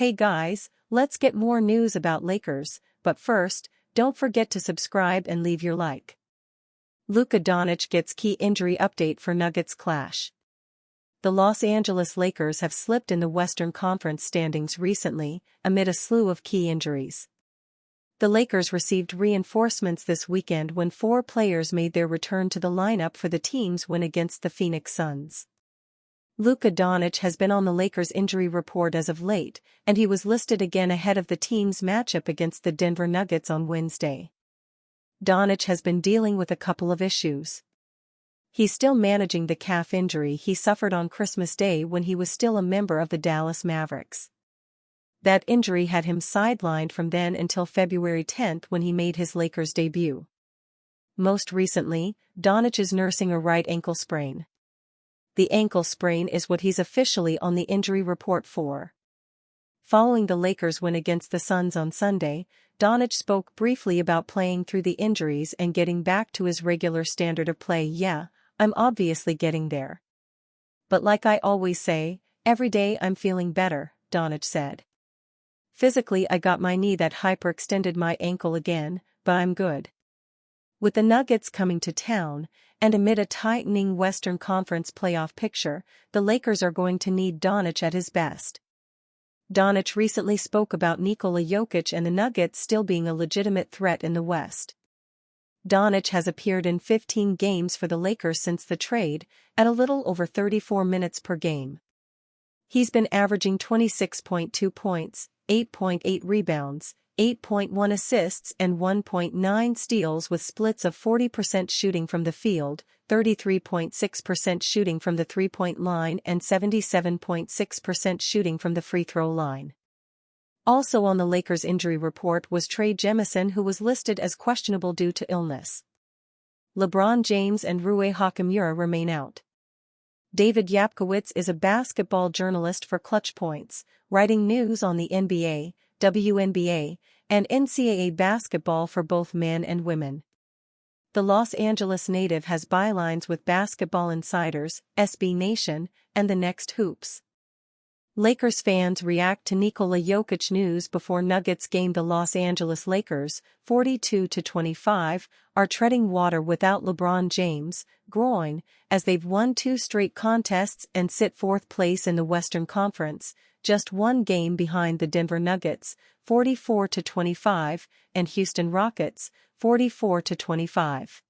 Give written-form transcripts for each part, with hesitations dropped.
Hey guys, let's get more news about Lakers, but first, don't forget to subscribe and leave your like. Luka Doncic gets key injury update for Nuggets clash. The Los Angeles Lakers have slipped in the Western Conference standings recently, amid a slew of key injuries. The Lakers received reinforcements this weekend when 4 players made their return to the lineup for the team's win against the Phoenix Suns. Luka Doncic has been on the Lakers' injury report as of late, and he was listed again ahead of the team's matchup against the Denver Nuggets on Wednesday. Doncic has been dealing with a couple of issues. He's still managing the calf injury he suffered on Christmas Day when he was still a member of the Dallas Mavericks. That injury had him sidelined from then until February 10 when he made his Lakers debut. Most recently, Doncic is nursing a right ankle sprain. The ankle sprain is what he's officially on the injury report for. Following the Lakers' win against the Suns on Sunday, Doncic spoke briefly about playing through the injuries and getting back to his regular standard of play. "Yeah, I'm obviously getting there. But like I always say, every day I'm feeling better," Doncic said. "Physically I got my knee that hyperextended my ankle again, but I'm good." With the Nuggets coming to town, and amid a tightening Western Conference playoff picture, the Lakers are going to need Doncic at his best. Doncic recently spoke about Nikola Jokic and the Nuggets still being a legitimate threat in the West. Doncic has appeared in 15 games for the Lakers since the trade, at a little over 34 minutes per game. He's been averaging 26.2 points, 8.8 rebounds, 8.1 assists and 1.9 steals with splits of 40% shooting from the field, 33.6% shooting from the three-point line and 77.6% shooting from the free throw line. Also on the Lakers' injury report was Trey Jemison, who was listed as questionable due to illness. LeBron James and Rui Hachimura remain out. David Yapkowitz is a basketball journalist for Clutch Points, writing news on the NBA, WNBA, and NCAA basketball for both men and women. The Los Angeles native has bylines with Basketball Insiders, SB Nation, and The Next Hoops. Lakers fans react to Nikola Jokic news before Nuggets game. The Los Angeles Lakers, 42-25, are treading water without LeBron James' groin, as they've won 2 straight contests and sit 4th place in the Western Conference, just 1 game behind the Denver Nuggets, 44-25, and Houston Rockets, 44-25.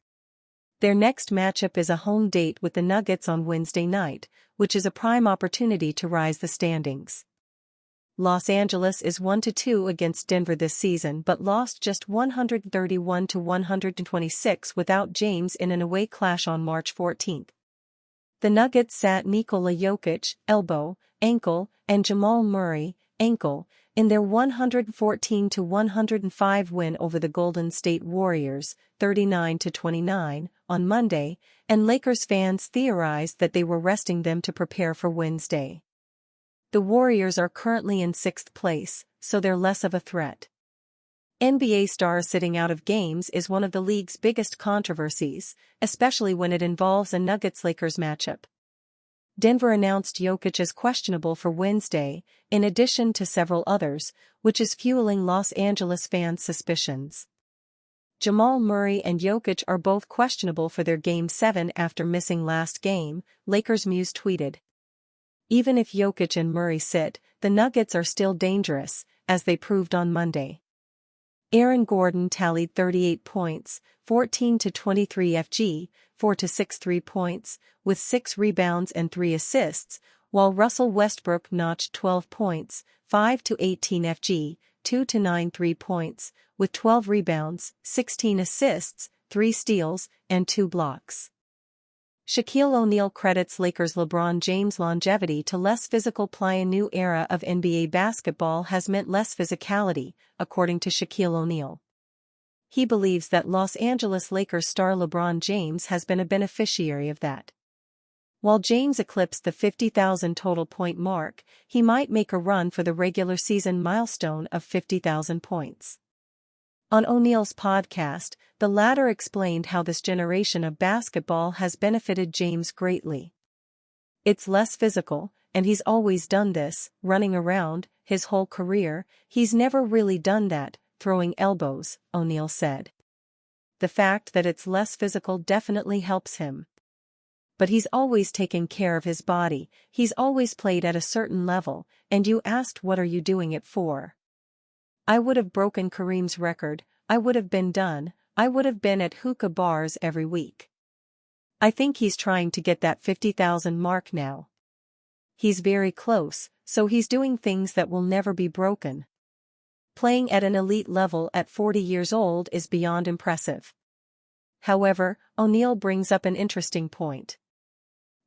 Their next matchup is a home date with the Nuggets on Wednesday night, which is a prime opportunity to rise the standings. Los Angeles is 1-2 against Denver this season but lost just 131-126 without James in an away clash on March 14. The Nuggets sat Nikola Jokic, elbow, ankle, and Jamal Murray, ankle, in their 114-105 win over the Golden State Warriors, 39-29, on Monday, and Lakers fans theorized that they were resting them to prepare for Wednesday. The Warriors are currently in 6th place, so they're less of a threat. NBA stars sitting out of games is one of the league's biggest controversies, especially when it involves a Nuggets-Lakers matchup. Denver announced Jokic as questionable for Wednesday, in addition to several others, which is fueling Los Angeles fans' suspicions. Jamal Murray and Jokic are both questionable for their Game 7 after missing last game, Lakers Muse tweeted. Even if Jokic and Murray sit, the Nuggets are still dangerous, as they proved on Monday. Aaron Gordon tallied 38 points, 14-23 FG, 4-6 3-points, with 6 rebounds and 3 assists, while Russell Westbrook notched 12 points, 5-18 FG, 2-9 3-points, with 12 rebounds, 16 assists, 3 steals, and 2 blocks. Shaquille O'Neal credits Lakers' LeBron James' longevity to less physical play. A new era of NBA basketball has meant less physicality, according to Shaquille O'Neal. He believes that Los Angeles Lakers star LeBron James has been a beneficiary of that. While James eclipsed the 50,000 total point mark, he might make a run for the regular season milestone of 50,000 points. On Oneal'S podcast, the latter explained how this generation of basketball has benefited James greatly. "It's less physical, and he's always done this, running around, his whole career. He's never really done that, throwing elbows, Oneal said. The fact that it's less physical definitely helps him. But he's always taken care of his body, he's always played at a certain level, and you asked what are you doing it for? I would have broken Kareem's record, I would have been done, I would have been at hookah bars every week. I think he's trying to get that 50,000 mark now. He's very close, so he's doing things that will never be broken. Playing at an elite level at 40 years old is beyond impressive. However, Oneal brings up an interesting point.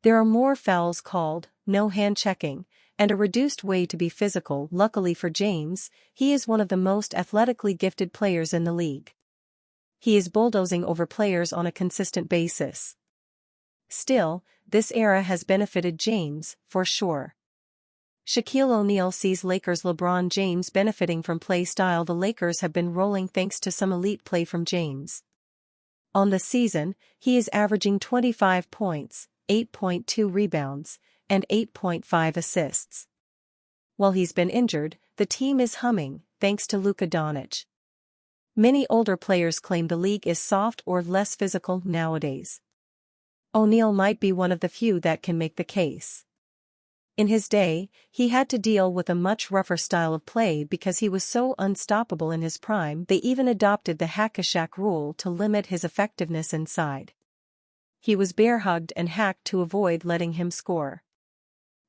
There are more fouls called, no hand-checking, and a reduced way to be physical. Luckily for James, he is one of the most athletically gifted players in the league. He is bulldozing over players on a consistent basis. Still, this era has benefited James, for sure. Shaquille O'Neal sees Lakers LeBron James benefiting from play style. The Lakers have been rolling thanks to some elite play from James. On the season, he is averaging 25 points, 8.2 rebounds, and 8.5 assists. While he's been injured, the team is humming, thanks to Luka Doncic. Many older players claim the league is soft or less physical nowadays. Oneal might be one of the few that can make the case. In his day, he had to deal with a much rougher style of play because he was so unstoppable in his prime. They even adopted the hack-a-Shaq rule to limit his effectiveness inside. He was bear-hugged and hacked to avoid letting him score.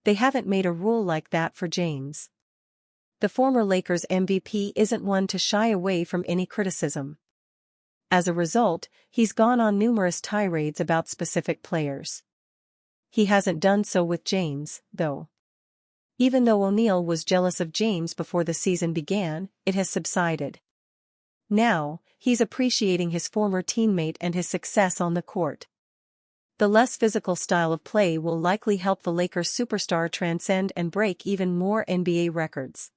They haven't made a rule like that for James. The former Lakers MVP isn't one to shy away from any criticism. As a result, he's gone on numerous tirades about specific players. He hasn't done so with James, though. Even though Oneal was jealous of James before the season began, it has subsided. Now, he's appreciating his former teammate and his success on the court. The less physical style of play will likely help the Lakers superstar transcend and break even more NBA records.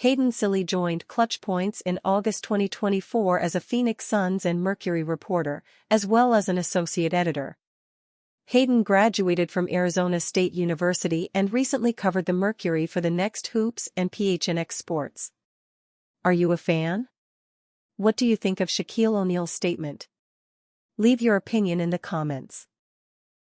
Hayden Silly joined Clutch Points in August 2024 as a Phoenix Suns and Mercury reporter, as well as an associate editor. Hayden graduated from Arizona State University and recently covered the Mercury for the Next Hoops and PHNX Sports. Are you a fan? What do you think of Shaquille O'Neal's statement? Leave your opinion in the comments.